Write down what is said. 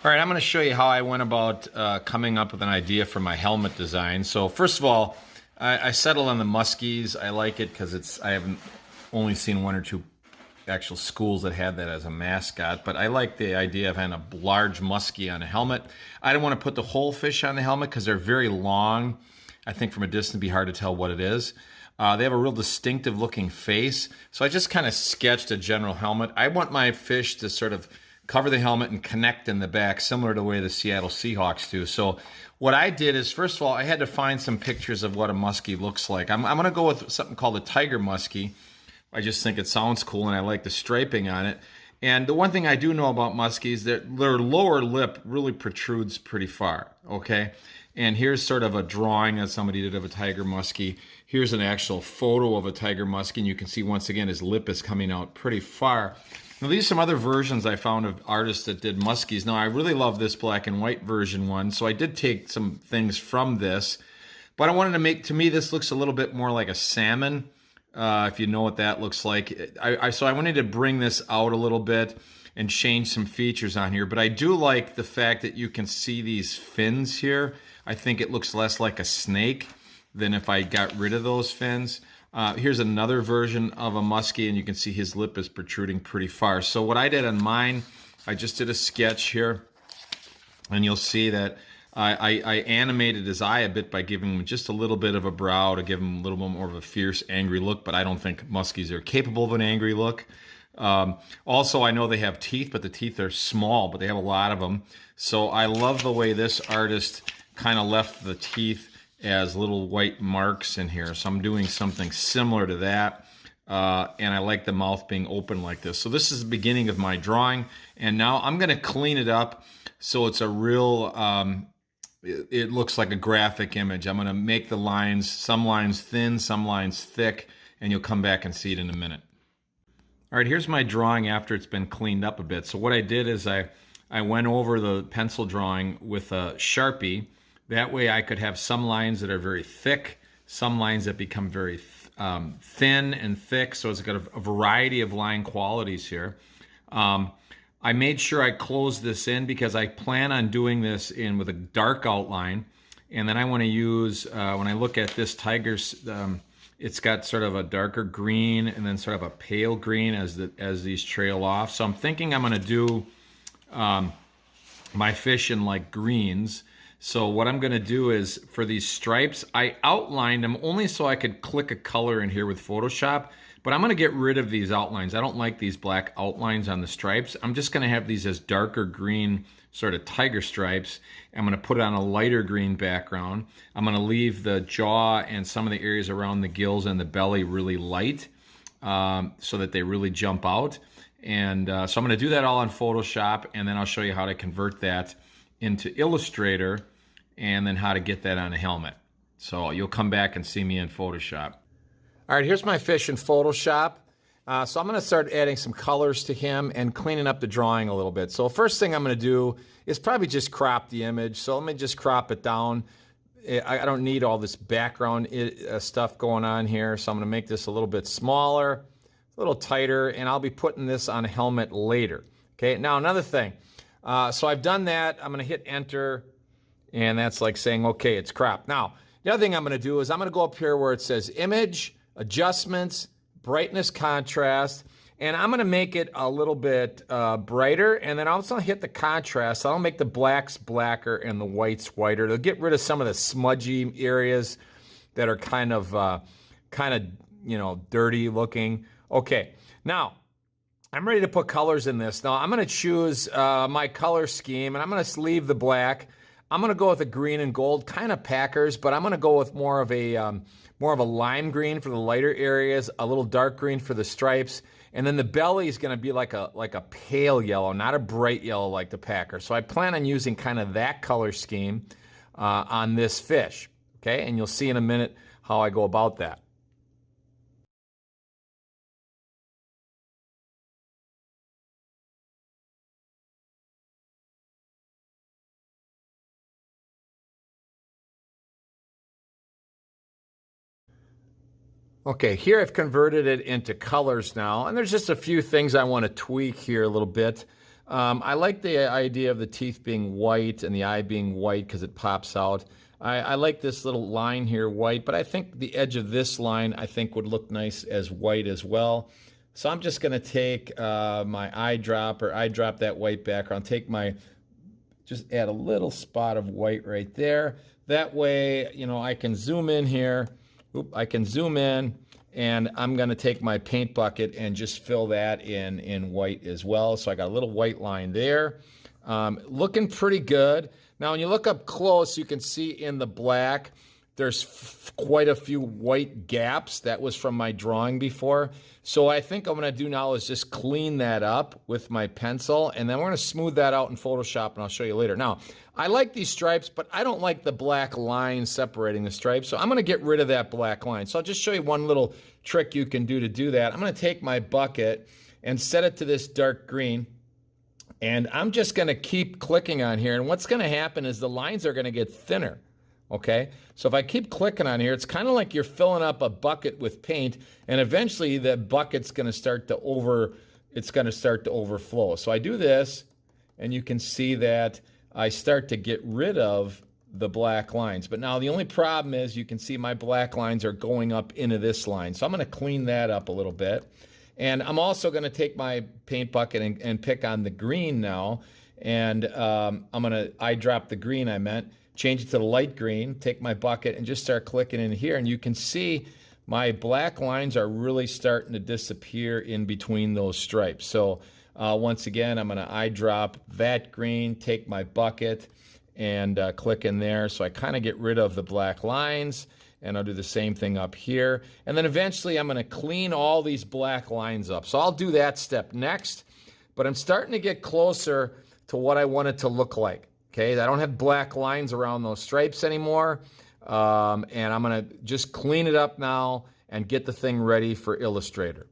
All right, I'm going to show you how I went about coming up with an idea for my helmet design. So first of all, I settled on the Muskies. I like it because I haven't only seen one or two actual schools that had that as a mascot, but I like the idea of having a large muskie on a helmet. I don't want to put the whole fish on the helmet because they're very long. I think from a distance it'd be hard to tell what it is. They have a real distinctive looking face, so I just kind of sketched a general helmet. I want my fish to sort of cover the helmet and connect in the back, similar to the way the Seattle Seahawks do. So what I did is, first of all, I had to find some pictures of what a muskie looks like. I'm going to go with something called a tiger muskie. I just think it sounds cool, and I like the striping on it. And the one thing I do know about muskies, that their lower lip really protrudes pretty far, okay? And here's sort of a drawing that somebody did of a tiger muskie. Here's an actual photo of a tiger muskie, and you can see once again his lip is coming out pretty far. Now these are some other versions I found of artists that did muskies. Now I really love this black and white version one, so I did take some things from this. But I wanted to make, to me this looks a little bit more like a salmon, if you know what that looks like. So I wanted to bring this out a little bit and change some features on here. But I do like the fact that you can see these fins here. I think it looks less like a snake than if I got rid of those fins. Here's another version of a muskie, and you can see his lip is protruding pretty far. So what I did on mine, I just did a sketch here, and you'll see that I animated his eye a bit by giving him just a little bit of a brow to give him a little bit more of a fierce, angry look, but I don't think muskies are capable of an angry look. Also, I know they have teeth, but the teeth are small, but they have a lot of them. So I love the way this artist kind of left the teeth as little white marks in here. So I'm doing something similar to that. And I like the mouth being open like this. So this is the beginning of my drawing. And now I'm going to clean it up so it's a real, it looks like a graphic image. I'm going to make the lines, some lines thin, some lines thick, and you'll come back and see it in a minute. All right, here's my drawing after it's been cleaned up a bit. So what I did is I went over the pencil drawing with a Sharpie. That way I could have some lines that are very thick, some lines that become very thin and thick, so it's got a variety of line qualities here. I made sure I closed this in because I plan on doing this in with a dark outline, and then I want to use, when I look at this tiger's, it's got sort of a darker green and then sort of a pale green as these trail off. So I'm thinking I'm going to do my fish in like greens. So what I'm going to do is, for these stripes, I outlined them only so I could click a color in here with Photoshop, but I'm going to get rid of these outlines. I don't like these black outlines on the stripes. I'm just going to have these as darker green sort of tiger stripes. I'm going to put it on a lighter green background. I'm going to leave the jaw and some of the areas around the gills and the belly really light so that they really jump out. And so I'm going to do that all on Photoshop, and then I'll show you how to convert that into Illustrator, and then how to get that on a helmet. So you'll come back and see me in Photoshop. All right, here's my fish in Photoshop. So I'm going to start adding some colors to him and cleaning up the drawing a little bit. So first thing I'm going to do is probably just crop the image. So let me just crop it down. I don't need all this background stuff going on here, so I'm going to make this a little bit smaller, a little tighter, and I'll be putting this on a helmet later. Okay, now another thing. So I've done that. I'm going to hit enter, and that's like saying, okay, it's cropped. Now, the other thing I'm going to do is I'm going to go up here where it says Image, Adjustments, Brightness, Contrast, and I'm going to make it a little bit brighter, and then I'll also hit the contrast. I'll make the blacks blacker and the whites whiter. They'll get rid of some of the smudgy areas that are kind of you know, dirty looking. Okay, now I'm ready to put colors in this. Now I'm going to choose my color scheme, and I'm going to leave the black. I'm going to go with a green and gold, kind of Packers, but I'm going to go with more of a lime green for the lighter areas, a little dark green for the stripes, and then the belly is going to be like a pale yellow, not a bright yellow like the Packer. So I plan on using kind of that color scheme on this fish. Okay, and you'll see in a minute how I go about that. Okay, here I've converted it into colors now, and there's just a few things I want to tweak here a little bit. I like the idea of the teeth being white and the eye being white because it pops out. I like this little line here white, but I think the edge of this line I think would look nice as white as well. So I'm just going to take my eyedrop that white background, just add a little spot of white right there. That way, I can zoom in here. I can zoom in, and I'm going to take my paint bucket and just fill that in white as well. So I got a little white line there. Looking pretty good. Now, when you look up close, you can see in the black, there's quite a few white gaps. That was from my drawing before. So I think I'm going to do now is just clean that up with my pencil, and then we're going to smooth that out in Photoshop, and I'll show you later. Now, I like these stripes, but I don't like the black line separating the stripes, so I'm going to get rid of that black line. So I'll just show you one little trick you can do to do that. I'm going to take my bucket and set it to this dark green, and I'm just going to keep clicking on here, and what's going to happen is the lines are going to get thinner. Okay, so if I keep clicking on here, it's kind of like you're filling up a bucket with paint, and eventually the bucket's going to start to overflow. So I do this, and you can see that I start to get rid of the black lines. But now the only problem is you can see my black lines are going up into this line. So I'm going to clean that up a little bit. And I'm also going to take my paint bucket and pick on the green now, and I'm going to eyedrop the green change it to the light green, take my bucket and just start clicking in here, and you can see my black lines are really starting to disappear in between those stripes. So once again, I'm going to eyedrop that green, take my bucket and click in there. So I kind of get rid of the black lines, and I'll do the same thing up here. And then eventually I'm going to clean all these black lines up. So I'll do that step next, but I'm starting to get closer to what I want it to look like. Okay, I don't have black lines around those stripes anymore, and I'm going to just clean it up now and get the thing ready for Illustrator.